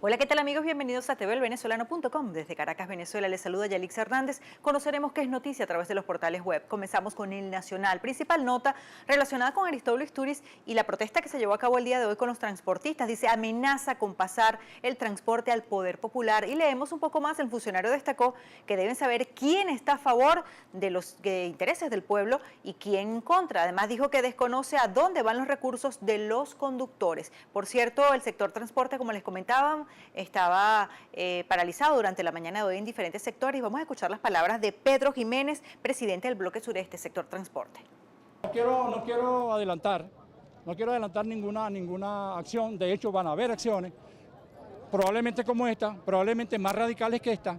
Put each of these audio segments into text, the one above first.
Hola, ¿qué tal amigos? Bienvenidos a tvelvenezolano.com. Desde Caracas, Venezuela, les saluda Yalix Hernández. Conoceremos qué es noticia a través de los portales web. Comenzamos con El Nacional. Principal nota relacionada con Aristóbulo Istúriz y la protesta que se llevó a cabo el día de hoy con los transportistas. Dice, amenaza con pasar el transporte al poder popular. Y leemos un poco más, el funcionario destacó que deben saber quién está a favor de los intereses del pueblo y quién en contra. Además dijo que desconoce a dónde van los recursos de los conductores. Por cierto, el sector transporte, como les comentaba, estaba paralizado durante la mañana de hoy en diferentes sectores. Vamos a escuchar las palabras de Pedro Jiménez, presidente del Bloque Sureste, sector transporte. No quiero adelantar ninguna acción. De hecho, van a haber acciones, probablemente como esta, probablemente más radicales que esta.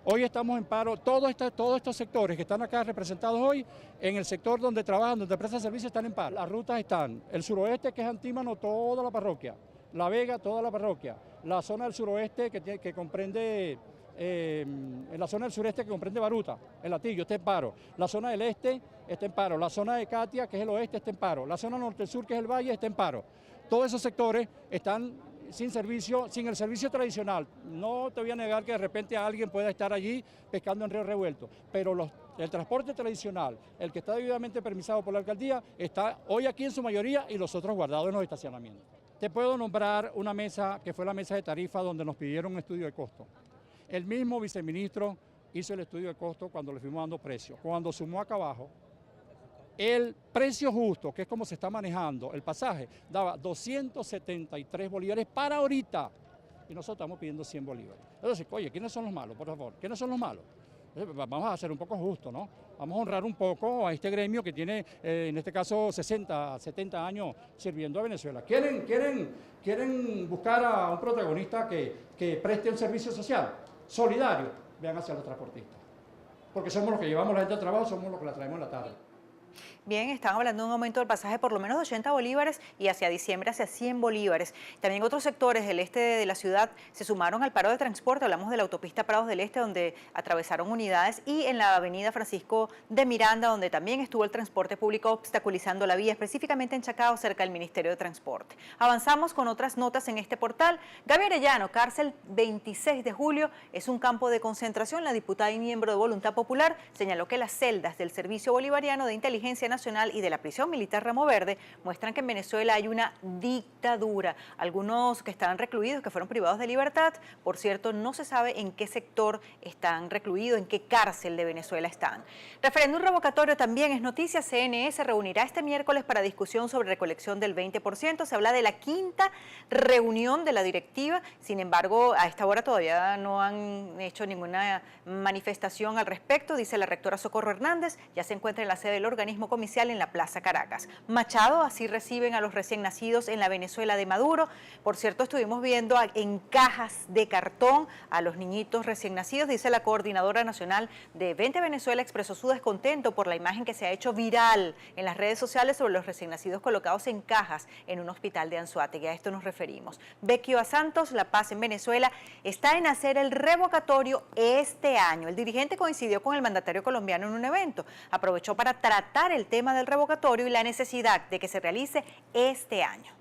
Hoy estamos en paro, todos estos sectores que están acá representados hoy, en el sector donde trabajan, donde prestan servicios, están en paro. Las rutas están, el suroeste, que es Antímano, toda la parroquia; La Vega, toda la parroquia; la zona del suroeste que comprende, en la zona del sureste que comprende Baruta, el Latillo, está en paro; la zona del este está en paro; la zona de Catia, que es el oeste, está en paro; la zona norte-sur, que es el valle, está en paro. Todos esos sectores están sin el servicio tradicional. No te voy a negar que de repente alguien pueda estar allí pescando en río revuelto, pero el transporte tradicional, el que está debidamente permisado por la alcaldía, está hoy aquí en su mayoría y los otros guardados en los estacionamientos. Te puedo nombrar una mesa que fue la mesa de tarifa donde nos pidieron un estudio de costo. El mismo viceministro hizo el estudio de costo cuando le fuimos dando precio. Cuando sumó acá abajo, el precio justo, que es como se está manejando el pasaje, daba 273 bolívares para ahorita. Y nosotros estamos pidiendo 100 bolívares. Entonces, oye, ¿quiénes son los malos, por favor? ¿Quiénes son los malos? Vamos a ser un poco justos, ¿no? Vamos a honrar un poco a este gremio que tiene, en este caso, 60, 70 años sirviendo a Venezuela. ¿Quieren buscar a un protagonista que preste un servicio social solidario? Vean hacia los transportistas. Porque somos los que llevamos la gente al trabajo, somos los que la traemos en la tarde. Bien, están hablando de un aumento del pasaje por lo menos de 80 bolívares y hacia diciembre hacia 100 bolívares. También otros sectores del este de la ciudad se sumaron al paro de transporte. Hablamos de la autopista Prados del Este, donde atravesaron unidades, y en la avenida Francisco de Miranda, donde también estuvo el transporte público obstaculizando la vía, específicamente en Chacao, cerca del Ministerio de Transporte. Avanzamos con otras notas en este portal. Gaby Arellano, cárcel 26 de julio, es un campo de concentración. La diputada y miembro de Voluntad Popular señaló que las celdas del Servicio Bolivariano de Inteligencia Nacional y de la prisión militar Ramo Verde muestran que en Venezuela hay una dictadura. Algunos que están recluidos, que fueron privados de libertad, por cierto, no se sabe en qué sector están recluidos, en qué cárcel de Venezuela están. Referéndum revocatorio también es noticia. CNE se reunirá este miércoles para discusión sobre recolección del 20%. Se habla de la quinta reunión de la directiva. Sin embargo, a esta hora todavía no han hecho ninguna manifestación al respecto. Dice la rectora Socorro Hernández, ya se encuentra en la sede del organismo comicial en la Plaza Caracas. Machado, así reciben a los recién nacidos en la Venezuela de Maduro. Por cierto, estuvimos viendo en cajas de cartón a los niñitos recién nacidos. Dice la coordinadora nacional de Vente Venezuela, expresó su descontento por la imagen que se ha hecho viral en las redes sociales sobre los recién nacidos colocados en cajas en un hospital de Anzoátegui. A esto nos referimos. Vecchio a Santos, La Paz en Venezuela, está en hacer el revocatorio este año. El dirigente coincidió con el mandatario colombiano en un evento. Aprovechó para tratar el tema del revocatorio y la necesidad de que se realice este año.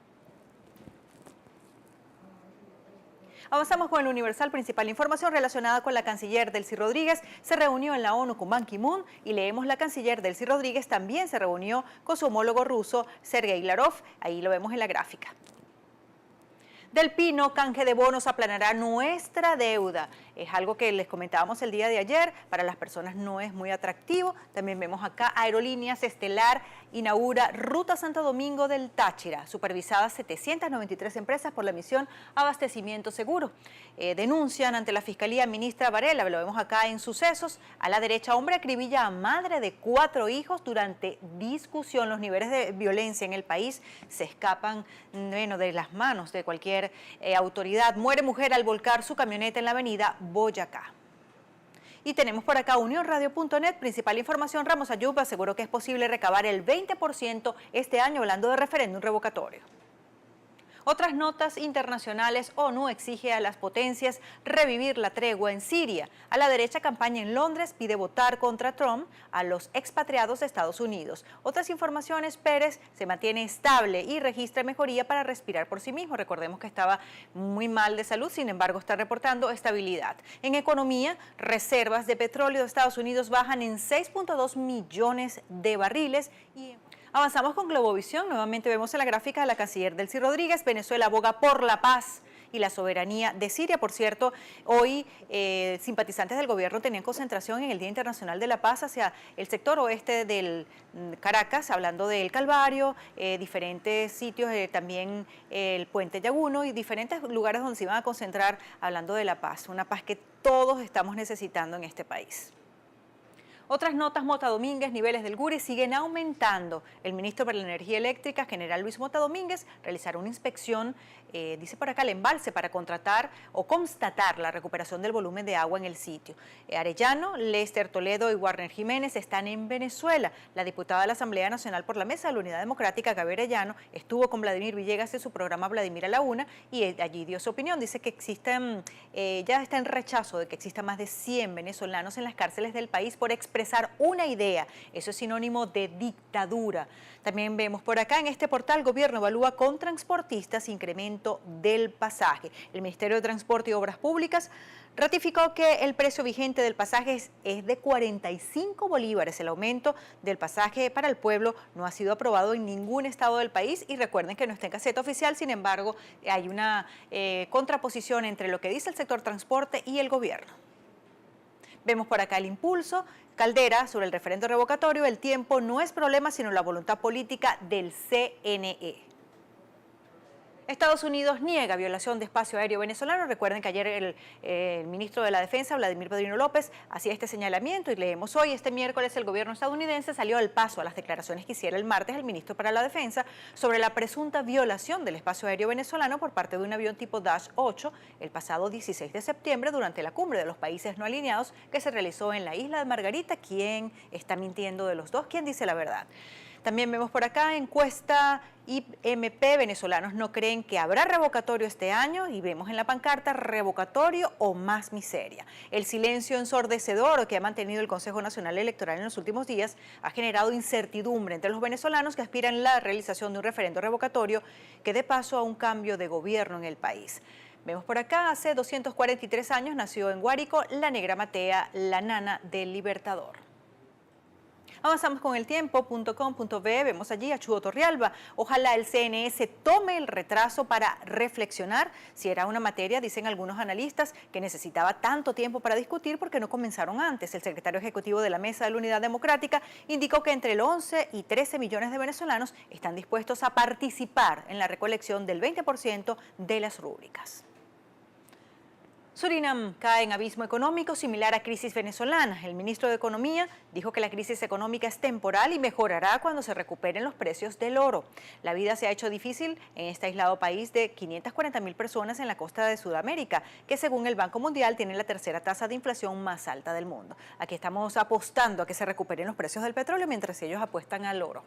Avanzamos con el Universal. Principal información relacionada con la canciller Delcy Rodríguez. Se reunió en la ONU con Ban Ki-moon y leemos: la canciller Delcy Rodríguez también se reunió con su homólogo ruso Sergei Lavrov. Ahí lo vemos en la gráfica. Del Pino, canje de bonos aplanará nuestra deuda. Es algo que les comentábamos el día de ayer. Para las personas no es muy atractivo. También vemos acá, Aerolíneas Estelar inaugura Ruta Santo Domingo del Táchira. Supervisadas 793 empresas por la misión Abastecimiento Seguro. Denuncian ante la Fiscalía ministra Varela, lo vemos acá en Sucesos. A la derecha, hombre acribilla a madre de 4 hijos durante discusión. Los niveles de violencia en el país se escapan, bueno, de las manos de cualquier autoridad. Muere mujer al volcar su camioneta en la avenida Boyacá. Y tenemos por acá unionradio.net, principal información. Ramos Ayub aseguró que es posible recabar el 20% este año, hablando de referéndum revocatorio. Otras notas internacionales: ONU exige a las potencias revivir la tregua en Siria. A la derecha campaña en Londres pide votar contra Trump a los expatriados de Estados Unidos. Otras informaciones: Pérez se mantiene estable y registra mejoría para respirar por sí mismo. Recordemos que estaba muy mal de salud, sin embargo está reportando estabilidad. En economía, reservas de petróleo de Estados Unidos bajan en 6.2 millones de barriles y avanzamos con Globovisión. Nuevamente vemos en la gráfica a la canciller Delcy Rodríguez. Venezuela aboga por la paz y la soberanía de Siria. Por cierto, hoy simpatizantes del gobierno tenían concentración en el Día Internacional de la Paz hacia el sector oeste del Caracas, hablando del Calvario, diferentes sitios, también el Puente Llaguno y diferentes lugares donde se iban a concentrar hablando de la paz, una paz que todos estamos necesitando en este país. Otras notas: Mota Domínguez, niveles del Guri siguen aumentando. El ministro para la Energía Eléctrica, general Luis Mota Domínguez, realizará una inspección, dice por acá, el embalse para contratar o constatar la recuperación del volumen de agua en el sitio. Arellano, Lester Toledo y Warner Jiménez están en Venezuela. La diputada de la Asamblea Nacional por la Mesa de la Unidad Democrática, Gaby Arellano, estuvo con Vladimir Villegas en su programa Vladimir a la Una y allí dio su opinión. Dice que existen, ya está en rechazo de que existan más de 100 venezolanos en las cárceles del país por expresar una idea. Eso es sinónimo de dictadura. También vemos por acá en este portal: gobierno evalúa con transportistas incremento del pasaje. El Ministerio de Transporte y Obras Públicas ratificó que el precio vigente del pasaje es de 45 bolívares. El aumento del pasaje para el pueblo no ha sido aprobado en ningún estado del país y recuerden que no está en Gaceta Oficial. Sin embargo, hay una contraposición entre lo que dice el sector transporte y el gobierno. Vemos por acá el Impulso. Caldera sobre el referendo revocatorio: el tiempo no es problema sino la voluntad política del CNE. Estados Unidos niega violación de espacio aéreo venezolano. Recuerden que ayer el ministro de la Defensa, Vladimir Padrino López, hacía este señalamiento y leemos hoy: este miércoles el gobierno estadounidense salió al paso a las declaraciones que hiciera el martes el ministro para la Defensa sobre la presunta violación del espacio aéreo venezolano por parte de un avión tipo Dash 8 el pasado 16 de septiembre durante la cumbre de los países no alineados que se realizó en la isla de Margarita. ¿Quién está mintiendo de los dos? ¿Quién dice la verdad? También vemos por acá encuesta IMP: venezolanos no creen que habrá revocatorio este año, y vemos en la pancarta: revocatorio o más miseria. El silencio ensordecedor que ha mantenido el Consejo Nacional Electoral en los últimos días ha generado incertidumbre entre los venezolanos que aspiran a la realización de un referendo revocatorio que dé paso a un cambio de gobierno en el país. Vemos por acá: hace 243 años nació en Guárico la negra Matea, la nana del Libertador. Avanzamos con el tiempo.com.be, vemos allí a Chudo Torrealba: ojalá el CNE tome el retraso para reflexionar si era una materia, dicen algunos analistas, que necesitaba tanto tiempo para discutir porque no comenzaron antes. El secretario ejecutivo de la Mesa de la Unidad Democrática indicó que entre el 11 y 13 millones de venezolanos están dispuestos a participar en la recolección del 20% de las rúbricas. Surinam cae en abismo económico similar a crisis venezolana. El ministro de Economía dijo que la crisis económica es temporal y mejorará cuando se recuperen los precios del oro. La vida se ha hecho difícil en este aislado país de 540.000 personas en la costa de Sudamérica, que según el Banco Mundial tiene la tercera tasa de inflación más alta del mundo. Aquí estamos apostando a que se recuperen los precios del petróleo mientras ellos apuestan al oro.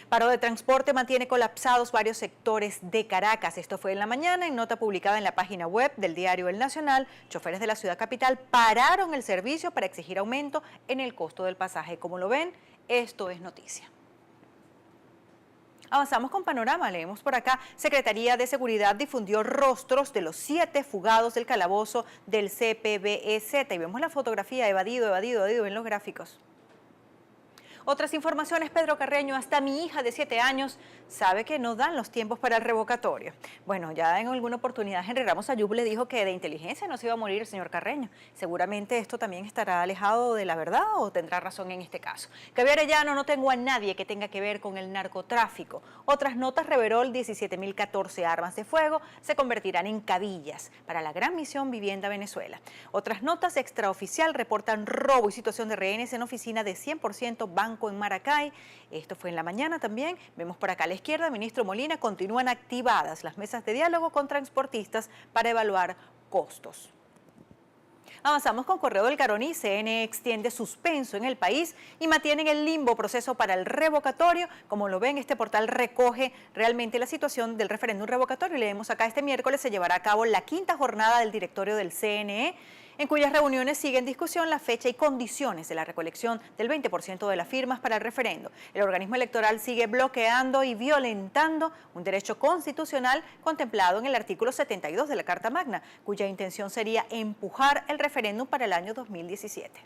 Paro de transporte mantiene colapsados varios sectores de Caracas. Esto fue en la mañana. En nota publicada en la página web del diario El Nacional, choferes de la ciudad capital pararon el servicio para exigir aumento en el costo del pasaje. Como lo ven, esto es noticia. Avanzamos con panorama, leemos por acá: Secretaría de Seguridad difundió rostros de los 7 fugados del calabozo del CPBEZ y vemos la fotografía: evadido en los gráficos. Otras informaciones: Pedro Carreño: hasta mi hija de 7 años sabe que no dan los tiempos para el revocatorio. Bueno, ya en alguna oportunidad Henry Ramos Ayub le dijo que de inteligencia no se iba a morir el señor Carreño. Seguramente esto también estará alejado de la verdad o tendrá razón en este caso. Gaby Arellano: no tengo a nadie que tenga que ver con el narcotráfico. Otras notas: Reverol: 17.014 armas de fuego se convertirán en cabillas para la gran misión Vivienda Venezuela. Otras notas: extraoficial reportan robo y situación de rehenes en oficina de 100% Banco en Maracay. Esto fue en la mañana también. Vemos por acá a la izquierda: ministro Molina: continúan activadas las mesas de diálogo con transportistas para evaluar costos. Avanzamos con Correo del Caroní. CNE extiende suspenso en el país y mantiene en el limbo proceso para el revocatorio. Como lo ven, este portal recoge realmente la situación del referéndum revocatorio. Leemos acá: este miércoles se llevará a cabo la quinta jornada del directorio del CNE, en cuyas reuniones sigue en discusión la fecha y condiciones de la recolección del 20% de las firmas para el referendo. El organismo electoral sigue bloqueando y violentando un derecho constitucional contemplado en el artículo 72 de la Carta Magna, cuya intención sería empujar el referéndum para el año 2017.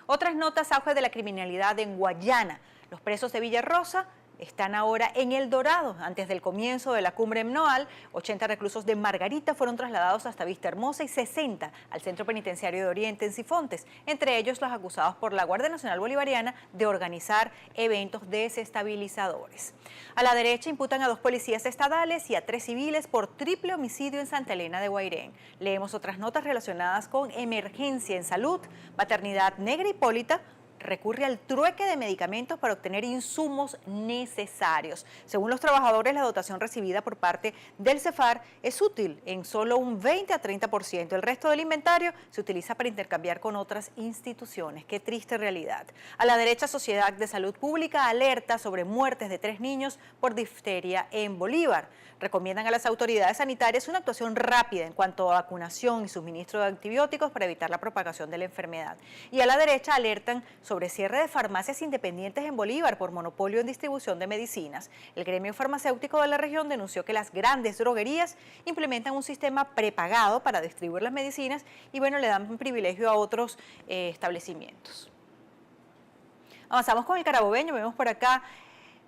Otras notas: auge de la criminalidad en Guayana. Los presos de Villarrosa están ahora en El Dorado. Antes del comienzo de la cumbre MNOAL, 80 reclusos de Margarita fueron trasladados hasta Vista Hermosa y 60 al Centro Penitenciario de Oriente en Sifontes, entre ellos los acusados por la Guardia Nacional Bolivariana de organizar eventos desestabilizadores. A la derecha imputan a 2 policías estadales y a 3 civiles por triple homicidio en Santa Elena de Guairén. Leemos otras notas relacionadas con emergencia en salud. Maternidad Negra Hipólita recurre al trueque de medicamentos para obtener insumos necesarios. Según los trabajadores, la dotación recibida por parte del CEFAR es útil en solo un 20 a 30%. El resto del inventario se utiliza para intercambiar con otras instituciones. Qué triste realidad. A la derecha, Sociedad de Salud Pública alerta sobre muertes de 3 niños por difteria en Bolívar. Recomiendan a las autoridades sanitarias una actuación rápida en cuanto a vacunación y suministro de antibióticos para evitar la propagación de la enfermedad. Y a la derecha alertan sobre cierre de farmacias independientes en Bolívar por monopolio en distribución de medicinas. El gremio farmacéutico de la región denunció que las grandes droguerías implementan un sistema prepagado para distribuir las medicinas y le dan un privilegio a otros establecimientos. Avanzamos con el carabobeño. Vemos por acá: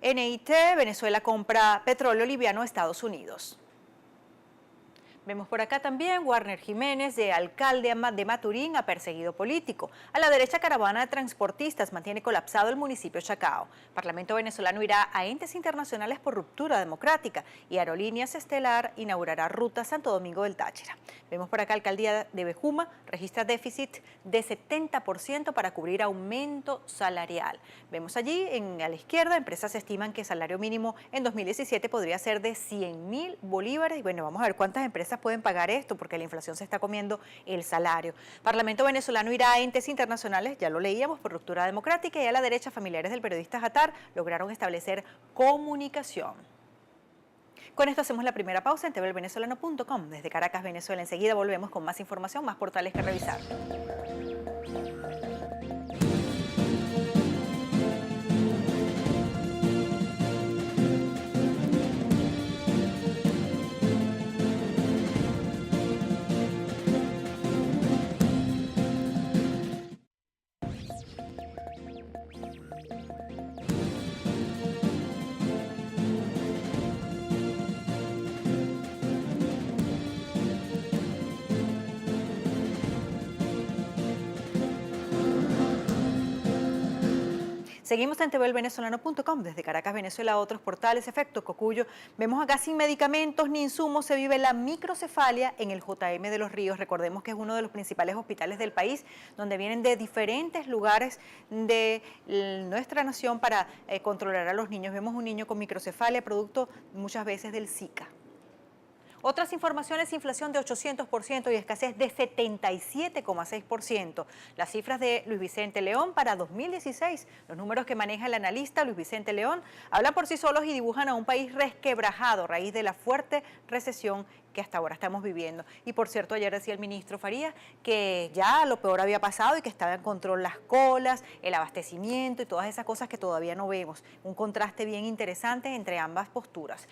NIT, Venezuela compra petróleo liviano a Estados Unidos. Vemos por acá también: Warner Jiménez, de alcalde de Maturín, a perseguido político. A la derecha, caravana de transportistas mantiene colapsado el municipio Chacao. Parlamento venezolano irá a entes internacionales por ruptura democrática y Aerolíneas Estelar inaugurará ruta Santo Domingo del Táchira. Vemos por acá: alcaldía de Bejuma registra déficit de 70% para cubrir aumento salarial. Vemos allí a la izquierda: empresas estiman que el salario mínimo en 2017 podría ser de 100.000 bolívares. Y vamos a ver cuántas empresas pueden pagar esto, porque la inflación se está comiendo el salario. Parlamento venezolano irá a entes internacionales, ya lo leíamos, por ruptura democrática. Y a la derecha, familiares del periodista Jatar lograron establecer comunicación. Con esto hacemos la primera pausa en tvvenezolano.com. Desde Caracas, Venezuela. Enseguida volvemos con más información, más portales que revisar. Seguimos en tvvenezolano.com, desde Caracas, Venezuela, otros portales. Efecto Cocuyo. Vemos acá: sin medicamentos ni insumos se vive la microcefalia en el JM de Los Ríos. Recordemos que es uno de los principales hospitales del país, donde vienen de diferentes lugares de nuestra nación para controlar a los niños. Vemos un niño con microcefalia, producto muchas veces del Zika. Otras informaciones: inflación de 800% y escasez de 77,6%. Las cifras de Luis Vicente León para 2016, los números que maneja el analista Luis Vicente León, hablan por sí solos y dibujan a un país resquebrajado a raíz de la fuerte recesión que hasta ahora estamos viviendo. Y por cierto, ayer decía el ministro Farías que ya lo peor había pasado y que estaba en control las colas, el abastecimiento y todas esas cosas que todavía no vemos. Un contraste bien interesante entre ambas posturas.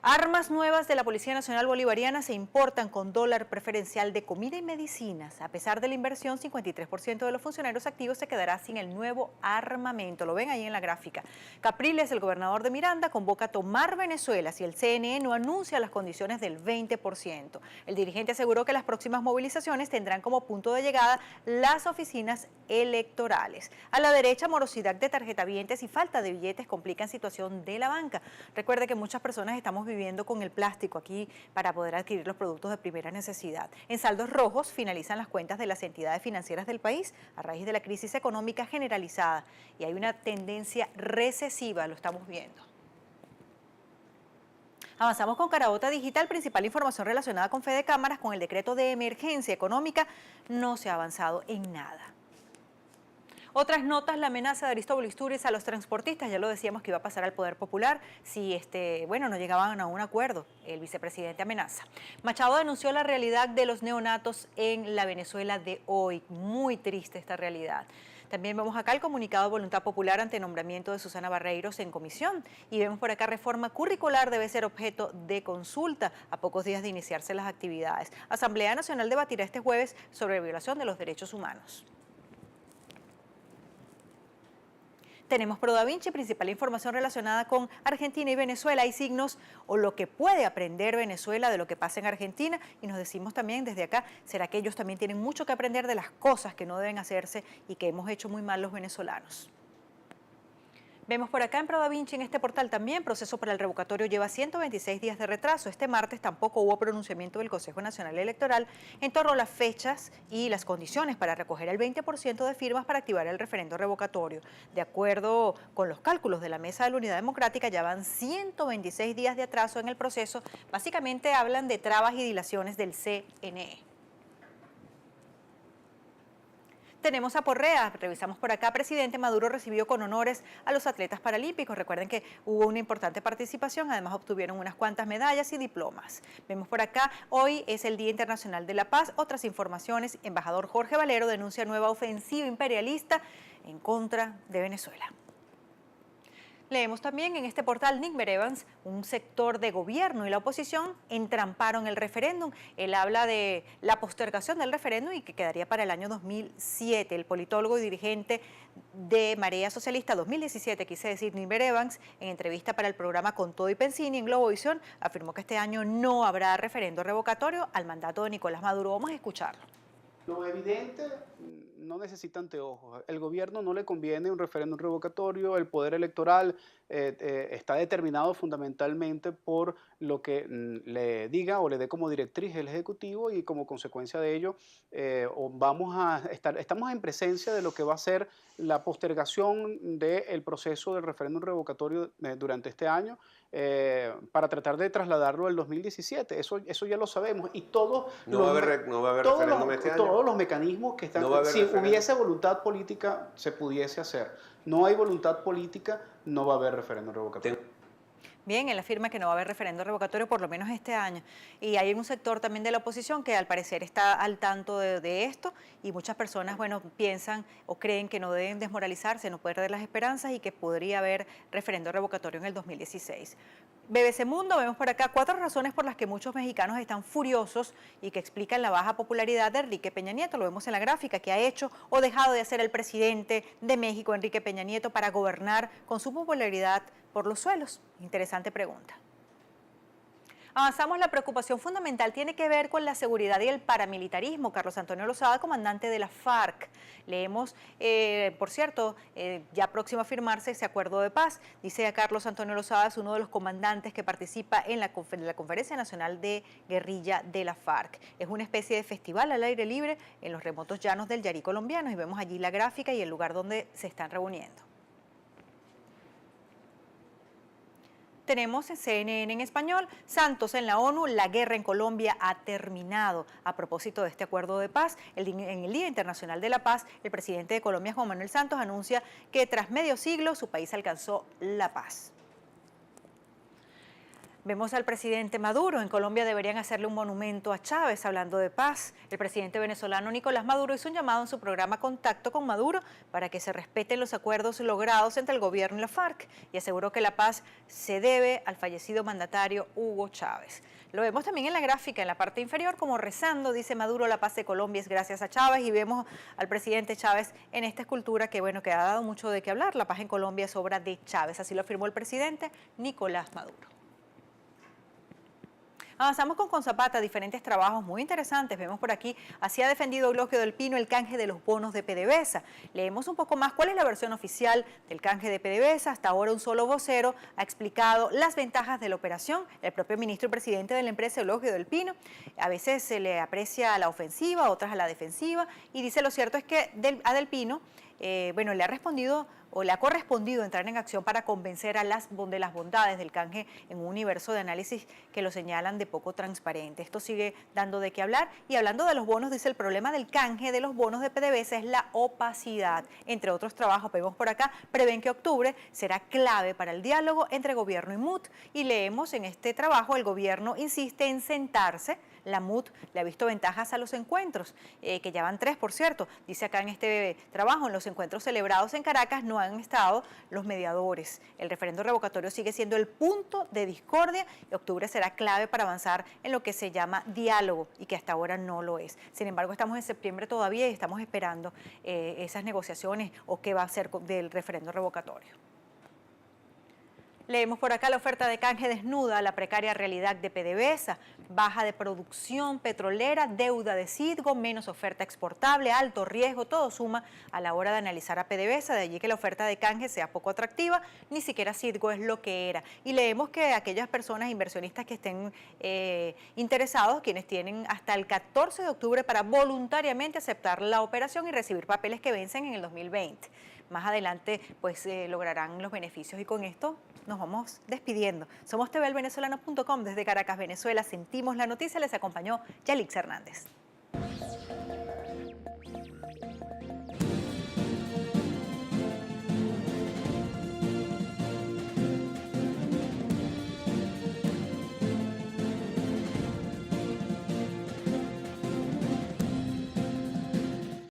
Armas nuevas de la Policía Nacional Bolivariana se importan con dólar preferencial de comida y medicinas. A pesar de la inversión, 53% de los funcionarios activos se quedará sin el nuevo armamento. Lo ven ahí en la gráfica. Capriles, el gobernador de Miranda, convoca a tomar Venezuela si el CNE no anuncia las condiciones del 20%. El dirigente aseguró que las próximas movilizaciones tendrán como punto de llegada las oficinas electorales. A la derecha, morosidad de tarjetavientes y falta de billetes complican situación de la banca. Recuerde que muchas personas estamos viviendo con el plástico aquí para poder adquirir los productos de primera necesidad. En saldos rojos finalizan las cuentas de las entidades financieras del país a raíz de la crisis económica generalizada y hay una tendencia recesiva, lo estamos viendo. Avanzamos con Carabota Digital, principal información relacionada con Fede Cámaras. Con el decreto de emergencia económica no se ha avanzado en nada. Otras notas, la amenaza de Aristóbulo Istúriz a los transportistas, ya lo decíamos que iba a pasar al Poder Popular si no llegaban a un acuerdo. El vicepresidente amenaza. Machado denunció la realidad de los neonatos en la Venezuela de hoy. Muy triste esta realidad. También vemos acá el comunicado de voluntad popular ante nombramiento de Susana Barreiros en comisión. Y vemos por acá reforma curricular debe ser objeto de consulta a pocos días de iniciarse las actividades. Asamblea Nacional debatirá este jueves sobre violación de los derechos humanos. Tenemos Pro Da Vinci, principal información relacionada con Argentina y Venezuela. Hay signos o lo que puede aprender Venezuela de lo que pasa en Argentina, y nos decimos también desde acá, ¿será que ellos también tienen mucho que aprender de las cosas que no deben hacerse y que hemos hecho muy mal los venezolanos? Vemos por acá en Pro Da Vinci, en este portal también, proceso para el revocatorio lleva 126 días de retraso. Este martes tampoco hubo pronunciamiento del Consejo Nacional Electoral en torno a las fechas y las condiciones para recoger el 20% de firmas para activar el referendo revocatorio. De acuerdo con los cálculos de la Mesa de la Unidad Democrática, ya van 126 días de atraso en el proceso. Básicamente hablan de trabas y dilaciones del CNE. Tenemos a Porrea, revisamos por acá, presidente Maduro recibió con honores a los atletas paralímpicos. Recuerden que hubo una importante participación, además obtuvieron unas cuantas medallas y diplomas. Vemos por acá, hoy es el Día Internacional de la Paz. Otras informaciones, embajador Jorge Valero denuncia nueva ofensiva imperialista en contra de Venezuela. Leemos también en este portal Nick Evans, un sector de gobierno y la oposición entramparon el referéndum. Él habla de la postergación del referéndum y que quedaría para el año 2007. El politólogo y dirigente de Marea Socialista 2017, quise decir, Nick Evans, en entrevista para el programa Con Todo y Pensini en Globovisión, afirmó que este año no habrá referendo revocatorio al mandato de Nicolás Maduro. Vamos a escucharlo. Lo evidente no necesita anteojos. El gobierno no le conviene un referéndum revocatorio. El poder electoral está determinado fundamentalmente por lo que le diga o le dé como directriz el Ejecutivo, y como consecuencia de ello estamos en presencia de lo que va a ser la postergación del proceso del referéndum revocatorio durante este año, para tratar de trasladarlo al 2017. Eso ya lo sabemos. Y todos no va a haber referéndum este año. Todos los mecanismos que están... Si hubiese voluntad política, se pudiese hacer. No hay voluntad política, no va a haber referéndum revocatorio. Bien, él afirma que no va a haber referendo revocatorio por lo menos este año. Y hay un sector también de la oposición que al parecer está al tanto de esto, y muchas personas, piensan o creen que no deben desmoralizarse, no perder las esperanzas y que podría haber referendo revocatorio en el 2016. BBC Mundo, vemos por acá 4 razones por las que muchos mexicanos están furiosos y que explican la baja popularidad de Enrique Peña Nieto. Lo vemos en la gráfica, que ha hecho o dejado de hacer el presidente de México, Enrique Peña Nieto, para gobernar con su popularidad por los suelos. Interesante pregunta. Avanzamos, la preocupación fundamental tiene que ver con la seguridad y el paramilitarismo. Carlos Antonio Lozada, comandante de la FARC. Leemos, por cierto, ya próximo a firmarse ese acuerdo de paz. Dice a Carlos Antonio Lozada, es uno de los comandantes que participa en la Conferencia Nacional de Guerrilla de la FARC. Es una especie de festival al aire libre en los remotos llanos del Yarí colombiano, y vemos allí la gráfica y el lugar donde se están reuniendo. Tenemos en CNN en español, Santos en la ONU, la guerra en Colombia ha terminado. A propósito de este acuerdo de paz, en el Día Internacional de la Paz, el presidente de Colombia, Juan Manuel Santos, anuncia que tras medio siglo su país alcanzó la paz. Vemos al presidente Maduro. En Colombia deberían hacerle un monumento a Chávez, hablando de paz. El presidente venezolano Nicolás Maduro hizo un llamado en su programa Contacto con Maduro para que se respeten los acuerdos logrados entre el gobierno y la FARC, y aseguró que la paz se debe al fallecido mandatario Hugo Chávez. Lo vemos también en la gráfica, en la parte inferior, como rezando, dice Maduro, la paz de Colombia es gracias a Chávez, y vemos al presidente Chávez en esta escultura que ha dado mucho de qué hablar. La paz en Colombia es obra de Chávez, así lo afirmó el presidente Nicolás Maduro. Avanzamos con Zapata, diferentes trabajos muy interesantes. Vemos por aquí, así ha defendido Eulogio del Pino el canje de los bonos de PDVSA. Leemos un poco más cuál es la versión oficial del canje de PDVSA. Hasta ahora un solo vocero ha explicado las ventajas de la operación. El propio ministro y presidente de la empresa, Eulogio del Pino, a veces se le aprecia a la ofensiva, otras a la defensiva, y dice lo cierto es que a Del Pino le ha respondido o le ha correspondido entrar en acción para convencer de las bondades del canje en un universo de análisis que lo señalan de poco transparente. Esto sigue dando de qué hablar. Y hablando de los bonos, dice el problema del canje de los bonos de PDVSA es la opacidad. Entre otros trabajos, vemos por acá, prevén que octubre será clave para el diálogo entre gobierno y MUT. Y leemos en este trabajo, el gobierno insiste en sentarse. La MUT le ha visto ventajas a los encuentros, que ya van 3, por cierto. Dice acá en este trabajo, en los encuentros celebrados en Caracas no han estado los mediadores. El referendo revocatorio sigue siendo el punto de discordia y octubre será clave para avanzar en lo que se llama diálogo y que hasta ahora no lo es. Sin embargo, estamos en septiembre todavía y estamos esperando esas negociaciones o qué va a ser del referendo revocatorio. Leemos por acá: la oferta de canje desnuda la precaria realidad de PDVSA, baja de producción petrolera, deuda de Citgo, menos oferta exportable, alto riesgo, todo suma a la hora de analizar a PDVSA, de allí que la oferta de canje sea poco atractiva, ni siquiera Citgo es lo que era. Y leemos que aquellas personas inversionistas que estén interesados, quienes tienen hasta el 14 de octubre para voluntariamente aceptar la operación y recibir papeles que vencen en el 2020. Más adelante pues lograrán los beneficios y con esto nos vamos despidiendo. Somos TVElvenezolano.com desde Caracas, Venezuela. Sentimos la noticia. Les acompañó Yalix Hernández.